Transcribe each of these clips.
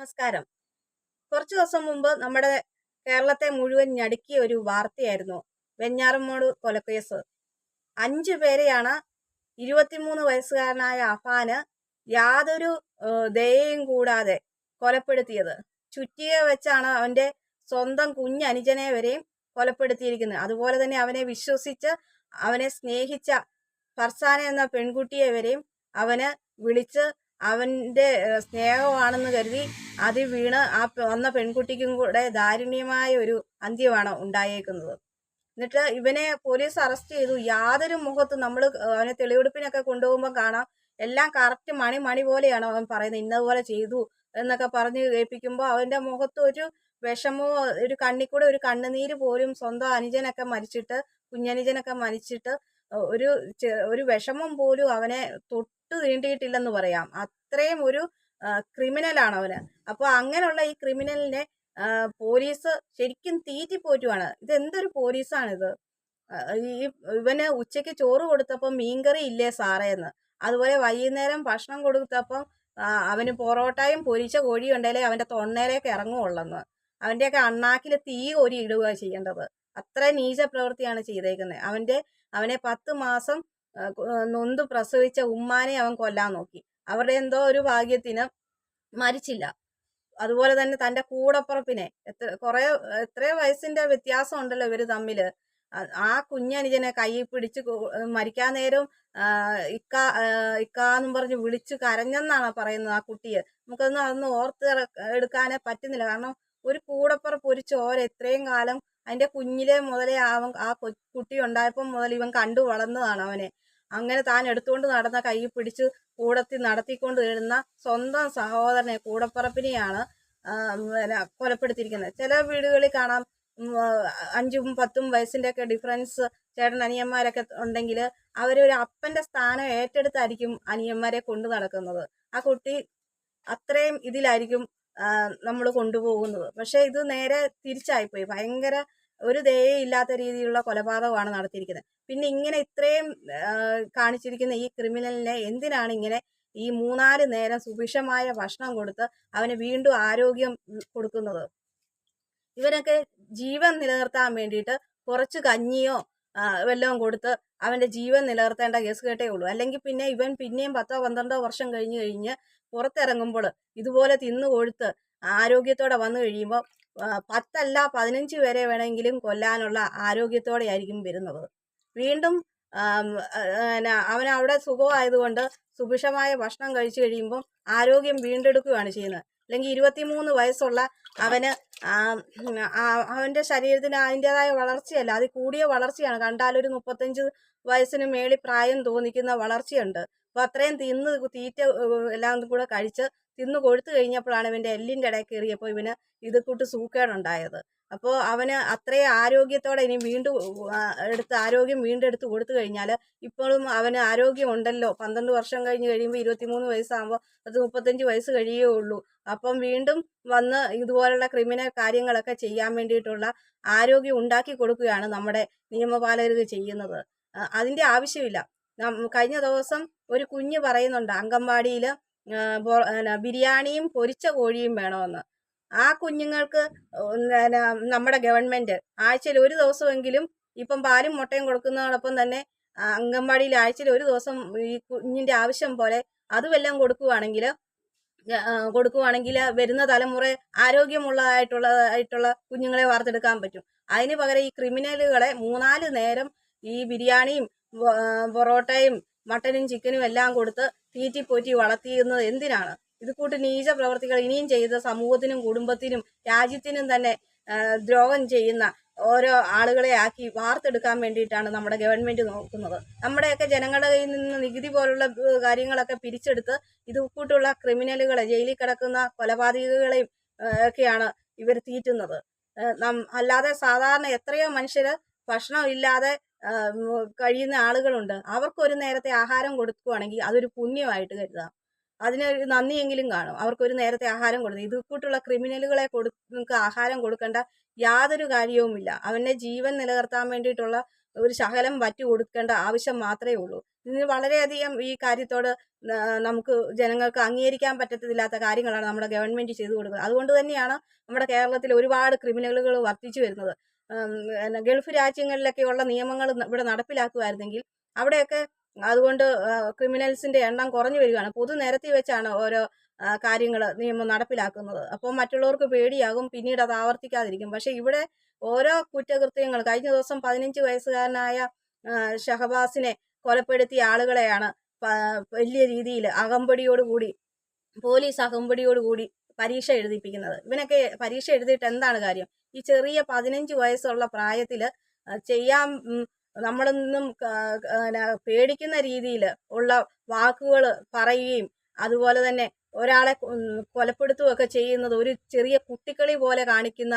നമസ്കാരം. കുറച്ചു ദിവസം മുമ്പ് നമ്മുടെ കേരളത്തെ മുഴുവൻ ഞടുക്കിയ ഒരു വാർത്തയായിരുന്നു വെഞ്ഞാറമ്മൂട് കൊലക്കേസ്. 5 പേരെയാണ് 23 വയസ്സുകാരനായ അഫാന് യാതൊരു ദയയും കൂടാതെ കൊലപ്പെടുത്തിയത്. ചുറ്റിക വെച്ചാണ് അവന്റെ സ്വന്തം കുഞ്ഞനുജനെ വരെയും കൊലപ്പെടുത്തിയിരിക്കുന്നത്. അതുപോലെ തന്നെ അവനെ വിശ്വസിച്ച് അവനെ സ്നേഹിച്ച ഫർസാന എന്ന പെൺകുട്ടിയെ വരെയും അവന് വിളിച്ച് അവന്റെ സ്നേഹമാണെന്ന് കരുതി അതിൽ വീണ് ആ വന്ന പെൺകുട്ടിക്കും കൂടെ ദാരുണ്യമായ ഒരു അന്ത്യമാണ് ഉണ്ടായേക്കുന്നത്. എന്നിട്ട് ഇവനെ പോലീസ് അറസ്റ്റ് ചെയ്തു. യാതൊരു മുഖത്ത് നമ്മൾ അവനെ തെളിവെടുപ്പിനൊക്കെ കൊണ്ടുപോകുമ്പോൾ കാണാം, എല്ലാം കറക്റ്റ് മണി പോലെയാണ് അവൻ പറയുന്നത്. ഇന്നതുപോലെ ചെയ്തു എന്നൊക്കെ പറഞ്ഞ് കേൾപ്പിക്കുമ്പോൾ അവന്റെ മുഖത്ത് ഒരു വിഷമോ ഒരു കണ്ണിക്കൂടെ ഒരു കണ്ണുനീര് പോലും, സ്വന്തം അനുജനൊക്കെ മരിച്ചിട്ട് കുഞ്ഞനുജനൊക്കെ മരിച്ചിട്ട് ഒരു വിഷമം പോലും അവനെ തൊട്ട് തീണ്ടിയിട്ടില്ലെന്ന് പറയാം. അത്രയും ഒരു ക്രിമിനലാണ് അവന്. അപ്പോൾ അങ്ങനെയുള്ള ഈ ക്രിമിനലിനെ പോലീസ് ശരിക്കും തീറ്റിപ്പോറ്റുവാണ്. ഇതെന്തൊരു പോലീസാണിത്? ഇവന് ഉച്ചയ്ക്ക് ചോറ് കൊടുത്തപ്പോൾ മീൻകറി ഇല്ലേ സാറേ എന്ന്, അതുപോലെ വൈകുന്നേരം ഭക്ഷണം കൊടുത്തപ്പം അവന് പൊറോട്ടയും പൊരിച്ച കോഴിയും ഉണ്ടെങ്കിലേ അവന്റെ തൊണ്ടയിലേക്ക് ഇറങ്ങുള്ളെന്ന്, അവന്റെയൊക്കെ അണ്ണാക്കിൽ തീ കോരി ഇടുക ചെയ്യേണ്ടത്. അത്ര നീച പ്രവൃത്തിയാണ് ചെയ്തേക്കുന്നത്. അവനെ 10 മാസം നൊന്ത് പ്രസവിച്ച ഉമ്മാനെ അവൻ കൊല്ലാൻ നോക്കി. അവരുടെ എന്തോ ഒരു ഭാഗ്യത്തിന് മരിച്ചില്ല. അതുപോലെ തന്നെ തന്റെ കൂടപ്പുറപ്പിനെ എത്രയോ വയസ്സിന്റെ വ്യത്യാസം ഉണ്ടല്ലോ ഇവര് തമ്മില്. ആ കുഞ്ഞനുജനെ കയ്യിൽ പിടിച്ച് മരിക്കാൻ നേരം ഇക്കാന്നും പറഞ്ഞ് വിളിച്ച് കരഞ്ഞെന്നാണ് പറയുന്നത് ആ കുട്ടിയെ. അതൊന്നും ഓർത്ത് എടുക്കാനേ പറ്റുന്നില്ല. കാരണം ഒരു കൂടപ്പുറപ്പ്, ഒരു ചോര, ഇത്രയും കാലം അതിന്റെ കുഞ്ഞിലെ മുതലേ ആ കുട്ടി ഉണ്ടായപ്പോൾ മുതൽ ഇവൻ കണ്ടു വളർന്നതാണ് അവനെ. അങ്ങനെ താൻ എടുത്തുകൊണ്ട് നടന്ന കൈ പിടിച്ച് കൂടത്തിൽ നടത്തിക്കൊണ്ട് വരുന്ന സ്വന്തം സഹോദരനെ, കൂടപ്പുറപ്പിനെയാണ് കൊലപ്പെടുത്തിയിരിക്കുന്നത്. ചില വീടുകളിൽ കാണാം 5ഉം 10ഉം വയസ്സിന്റെ ഒക്കെ ഡിഫറൻസ് ചേട്ടൻ അനിയന്മാരൊക്കെ ഉണ്ടെങ്കിൽ അവരൊരു അപ്പന്റെ സ്ഥാനം ഏറ്റെടുത്തായിരിക്കും അനിയന്മാരെ കൊണ്ടു നടക്കുന്നത്. ആ കുട്ടി അത്രയും ഇതിലായിരിക്കും നമ്മൾ കൊണ്ടുപോകുന്നത്. പക്ഷെ ഇത് നേരെ തിരിച്ചായിപ്പോയി. ഭയങ്കര ഒരു ദയയില്ലാത്ത രീതിയിലുള്ള കൊലപാതകമാണ് നടത്തിയിരിക്കുന്നത്. പിന്നെ ഇങ്ങനെ ഇത്രയും കാണിച്ചിരിക്കുന്ന ഈ ക്രിമിനലിനെ എന്തിനാണ് ഇങ്ങനെ ഈ 3-4 നേരം സുഭിക്ഷമായ ഭക്ഷണം കൊടുത്ത് അവന് വീണ്ടും ആരോഗ്യം കൊടുക്കുന്നത്? ഇവനൊക്കെ ജീവൻ നിലനിർത്താൻ വേണ്ടിയിട്ട് കുറച്ച് കഞ്ഞിയോ വല്ലതും കൊടുത്ത് അവന്റെ ജീവൻ നിലനിർത്തേണ്ട കേസ് കേട്ടേ ഉള്ളൂ. അല്ലെങ്കിൽ പിന്നെ ഇവൻ പിന്നെയും 10-12 വർഷം കഴിഞ്ഞ് പുറത്തിറങ്ങുമ്പോൾ ഇതുപോലെ തിന്നു കൊഴുത്ത് ആരോഗ്യത്തോടെ വന്നു കഴിയുമ്പോൾ 10 അല്ല 15 വരെ വേണമെങ്കിലും കൊല്ലാനുള്ള ആരോഗ്യത്തോടെ ആയിരിക്കും വരുന്നത്. വീണ്ടും അവൻ അവിടെ സുഖമായതുകൊണ്ട് സുഭിക്ഷമായ ഭക്ഷണം കഴിച്ചു കഴിയുമ്പോൾ ആരോഗ്യം വീണ്ടെടുക്കുകയാണ് ചെയ്യുന്നത്. അല്ലെങ്കിൽ 23 വയസ്സുള്ള അവന് അവന്റെ ശരീരത്തിന് അതിൻ്റെതായ വളർച്ചയല്ല, അത് കൂടിയ വളർച്ചയാണ്. കണ്ടാലൊരു 35 വയസ്സിന് മേളിൽ പ്രായം തോന്നിക്കുന്ന വളർച്ചയുണ്ട്. അപ്പൊ അത്രയും തീറ്റ എല്ലാം കൂടെ കഴിച്ച് തിന്നു കൊഴുത്തു കഴിഞ്ഞപ്പോഴാണ് ഇവന്റെ എല്ലിന്റെ ഇടയിൽ കയറിയപ്പോൾ ഇവന് ഇത് കൂട്ട് സൂക്കേടുണ്ടായത്. അപ്പോൾ അവന് അത്രയും ആരോഗ്യത്തോടെ ഇനി വീണ്ടും ആരോഗ്യം വീണ്ടെടുത്ത് കൊടുത്തു കഴിഞ്ഞാൽ ഇപ്പോഴും അവന് ആരോഗ്യം ഉണ്ടല്ലോ. 12 വർഷം കഴിഞ്ഞ് കഴിയുമ്പോൾ 23 വയസ്സാകുമ്പോൾ അത് 35 വയസ്സ് കഴിയേ ഉള്ളൂ. അപ്പം വീണ്ടും വന്ന് ഇതുപോലുള്ള ക്രിമിനൽ കാര്യങ്ങളൊക്കെ ചെയ്യാൻ വേണ്ടിയിട്ടുള്ള ആരോഗ്യം ഉണ്ടാക്കി കൊടുക്കുകയാണ് നമ്മുടെ നിയമപാലകർ ചെയ്യുന്നത്. അതിന്റെ ആവശ്യമില്ല. കഴിഞ്ഞ ദിവസം ഒരു കുഞ്ഞ് പറയുന്നുണ്ട് അംഗൻവാടിയിൽ ബിരിയാണിയും പൊരിച്ച കോഴിയും വേണമെന്ന്. ആ കുഞ്ഞുങ്ങൾക്ക് നമ്മുടെ ഗവൺമെന്റ് ആഴ്ചയിൽ ഒരു ദിവസമെങ്കിലും ഇപ്പം പാലും മുട്ടയും കൊടുക്കുന്നതോടൊപ്പം തന്നെ അംഗൻവാടിയിൽ ആഴ്ചയിൽ ഒരു ദിവസം ഈ കുഞ്ഞിന്റെ ആവശ്യം പോലെ അതുമെല്ലാം കൊടുക്കുവാണെങ്കിൽ വരുന്ന തലമുറ ആരോഗ്യമുള്ളതായിട്ടുള്ള കുഞ്ഞുങ്ങളെ വാർത്തെടുക്കാൻ പറ്റും. അതിന് പകരം ഈ ക്രിമിനലുകളെ 3-4 നേരം ഈ ബിരിയാണിയും പൊറോട്ടയും മട്ടനും ചിക്കനും എല്ലാം കൊടുത്ത് തീറ്റിപ്പോറ്റി വളർത്തിയിരുന്നത് എന്തിനാണ്? ഇത് കൂട്ട് നീച പ്രവർത്തികൾ ഇനിയും ചെയ്ത് സമൂഹത്തിനും കുടുംബത്തിനും രാജ്യത്തിനും തന്നെ ദ്രോഹം ചെയ്യുന്ന ഓരോ ആളുകളെ ആക്കി വാർത്തെടുക്കാൻ വേണ്ടിയിട്ടാണ് നമ്മുടെ ഗവൺമെന്റ് നോക്കുന്നത്. നമ്മുടെയൊക്കെ ജനങ്ങളുടെ കയ്യിൽ നിന്ന് നികുതി പോലുള്ള കാര്യങ്ങളൊക്കെ പിരിച്ചെടുത്ത് ഇത് കൂട്ടുള്ള ക്രിമിനലുകളെ, ജയിലിൽ കിടക്കുന്ന കൊലപാതകികളെയും ഒക്കെയാണ് ഇവർ തീറ്റുന്നത്. അല്ലാതെ സാധാരണ എത്രയോ മനുഷ്യര് ഭക്ഷണം ഇല്ലാതെ കഴിയുന്ന ആളുകളുണ്ട്. അവർക്കൊരു നേരത്തെ ആഹാരം കൊടുക്കുകയാണെങ്കിൽ അതൊരു പുണ്യമായിട്ട് കരുതാം. അതിനൊരു നന്ദിയെങ്കിലും കാണും. അവർക്കൊരു നേരത്തെ ആഹാരം കൊടുത്തു. ഇത് കൂട്ടുള്ള ക്രിമിനലുകളെ ആഹാരം കൊടുക്കേണ്ട യാതൊരു കാര്യവുമില്ല. അവന്റെ ജീവൻ നിലനിർത്താൻ വേണ്ടിയിട്ടുള്ള ഒരു ശകലം വറ്റി കൊടുക്കേണ്ട ആവശ്യം മാത്രമേ ഉള്ളൂ. ഇതിന് വളരെയധികം ഈ കാര്യത്തോട് നമുക്ക് ജനങ്ങൾക്ക് അംഗീകരിക്കാൻ പറ്റത്തില്ലാത്ത കാര്യങ്ങളാണ് നമ്മുടെ ഗവൺമെൻറ് ചെയ്തു കൊടുക്കുന്നത്. അതുകൊണ്ട് തന്നെയാണ് നമ്മുടെ കേരളത്തിൽ ഒരുപാട് ക്രിമിനലുകൾ വർദ്ധിച്ചു വരുന്നത്. ഗൾഫ് രാജ്യങ്ങളിലൊക്കെയുള്ള നിയമങ്ങൾ ഇവിടെ നടപ്പിലാക്കുമായിരുന്നെങ്കിൽ അവിടെയൊക്കെ അതുകൊണ്ട് ക്രിമിനൽസിൻ്റെ എണ്ണം കുറഞ്ഞു വരികയാണ്. പൊതുനിരത്തിൽ വെച്ചാണ് ഓരോ കാര്യങ്ങൾ നിയമം നടപ്പിലാക്കുന്നത്. അപ്പോൾ മറ്റുള്ളവർക്ക് പേടിയാകും, പിന്നീട് അത് ആവർത്തിക്കാതിരിക്കും. പക്ഷേ ഇവിടെ ഓരോ കുറ്റകൃത്യങ്ങൾ, കഴിഞ്ഞ ദിവസം 15 വയസ്സുകാരനായ ഷഹബാസിനെ കൊലപ്പെടുത്തിയ ആളുകളെയാണ് വലിയ രീതിയിൽ അകമ്പടിയോടുകൂടി, പോലീസ് അകമ്പടിയോടുകൂടി പരീക്ഷ എഴുതിപ്പിക്കുന്നത്. ഇവനൊക്കെ പരീക്ഷ എഴുതിയിട്ട് എന്താണ് കാര്യം? ഈ ചെറിയ 15 വയസ്സുള്ള പ്രായത്തിൽ ചെയ്യാൻ നമ്മളൊന്നും പേടിക്കുന്ന രീതിയിൽ ഉള്ള വാക്കുകൾ പറയുകയും അതുപോലെ തന്നെ ഒരാളെ കൊലപ്പെടുത്തുകയൊക്കെ ചെയ്യുന്നത് ഒരു ചെറിയ കുട്ടിക്കളി പോലെ കാണിക്കുന്ന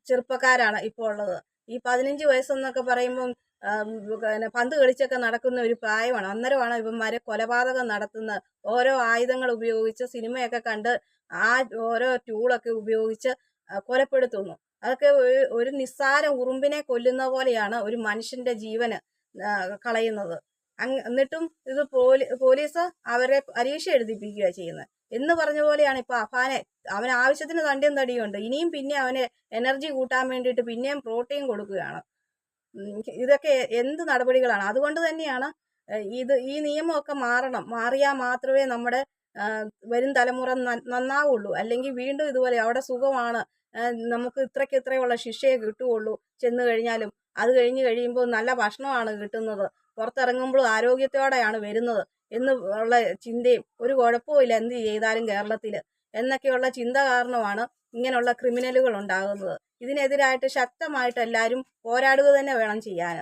ചെറുപ്പക്കാരാണ് ഇപ്പോൾ ഉള്ളത്. ഈ 15 വയസ്സെന്നൊക്കെ പറയുമ്പം പന്ത് കളിച്ചൊക്കെ നടക്കുന്ന ഒരു പ്രായമാണ്. അന്നേരമാണ് ഇവന്മാരെ കൊലപാതകം നടത്തുന്നത്. ഓരോ ആയുധങ്ങൾ ഉപയോഗിച്ച് സിനിമയൊക്കെ കണ്ട് ആ ഓരോ ടൂളൊക്കെ ഉപയോഗിച്ച് കൊലപ്പെടുത്തുന്നു. അതൊക്കെ ഒരു നിസ്സാര ഉറുമ്പിനെ കൊല്ലുന്ന പോലെയാണ് ഒരു മനുഷ്യന്റെ ജീവന് കളയുന്നത്. എന്നിട്ടും ഇത് പോലീസ് അവരെ പരീക്ഷ എഴുതിപ്പിക്കുകയാണ് ചെയ്യുന്നത്. എന്ന് പറഞ്ഞ പോലെയാണ് ഇപ്പോൾ അഫാനെ, അവന് ആവശ്യത്തിന് തണ്ടിയും തടിയുണ്ട്, ഇനിയും പിന്നെ അവന് എനർജി കൂട്ടാൻ വേണ്ടിയിട്ട് പിന്നെയും പ്രോട്ടീൻ കൊടുക്കുകയാണ്. ഇതൊക്കെ എന്ത് നടപടികളാണ്? അതുകൊണ്ട് തന്നെയാണ് ഈ നിയമമൊക്കെ മാറിയാൽ മാത്രമേ നമ്മുടെ വരും തലമുറ നന്നാവുള്ളൂ. അല്ലെങ്കിൽ വീണ്ടും ഇതുപോലെ അവിടെ സുഖമാണ്, നമുക്ക് ഇത്രയ്ക്കുള്ള ശിക്ഷയെ കിട്ടുകയുള്ളൂ ചെന്ന് കഴിഞ്ഞാലും, അത് കഴിയുമ്പോൾ നല്ല ഭക്ഷണമാണ് കിട്ടുന്നത്, പുറത്തിറങ്ങുമ്പോൾ ആരോഗ്യത്തോടെയാണ് വരുന്നത് എന്ന് ഉള്ള ചിന്തയും, ഒരു കുഴപ്പമില്ല എന്ത് ചെയ്താലും കേരളത്തിൽ എന്നൊക്കെയുള്ള ചിന്ത കാരണമാണ് ഇങ്ങനെയുള്ള ക്രിമിനലുകൾ ഉണ്ടാകുന്നത്. ഇതിനെതിരായിട്ട് ശക്തമായിട്ട് എല്ലാവരും പോരാടുക തന്നെ വേണം ചെയ്യാൻ.